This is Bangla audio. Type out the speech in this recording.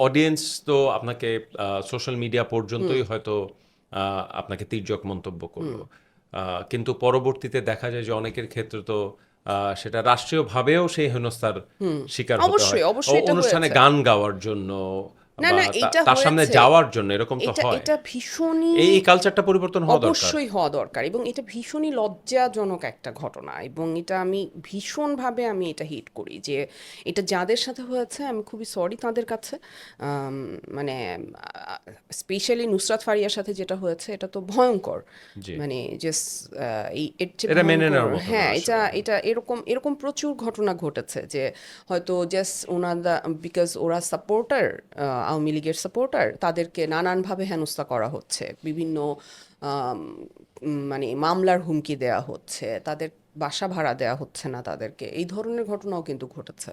অডিয়েন্স তো আপনাকে সোশ্যাল মিডিয়া পর্যন্তই হয়তো আপনাকে তির্যক মন্তব্য করলো, কিন্তু পরবর্তীতে দেখা যায় যে অনেকের ক্ষেত্রে তো সেটা রাষ্ট্রীয়ভাবেও সেই হেনস্থার শিকার হতে হয়। অবশ্যই অবশ্যই এটা অনুষ্ঠানে হয়েছে। গান গাওয়ার জন্য না বা না, এটা তার সামনে হয়েছে। যাওয়ার জন্য এরকম তো এটা হয়। এটা ভীষণই, এই কালচারটা পরিবর্তন হওয়া দরকার। অবশ্যই হওয়া দরকার, এবং এটা ভীষণই লজ্জাজনক একটা ঘটনা, এবং এটা আমি ভীষণভাবে আমি এটা হিট করি যে এটা যাদের সাথে হয়েছে আমি খুবই সরি তাদের কাছে। মানে স্পেশালি নুসরাত ফারিয়ার সাথে যেটা হয়েছে এটা তো ভয়ঙ্কর। জি, মানে জাস্ট এর চেয়ে এটা মেনে ভয়ঙ্কর, নেওয়ার মতো না হ্যাঁ, এটা আসলে। এটা এরকম এরকম প্রচুর ঘটনা ঘটেছে যে হয়তো জাস্ট ওনারা, বিকজ ওরা সাপোর্টার, আওয়ামী লীগের সাপোর্টার, তাদেরকে নানানভাবে হেনস্থা করা হচ্ছে, বিভিন্ন মানে মামলার হুমকি দেয়া হচ্ছে, তাদের বাসা ভাড়া দেয়া হচ্ছে না তাদেরকে, এই ধরনের ঘটনাও কিন্তু ঘটেছে।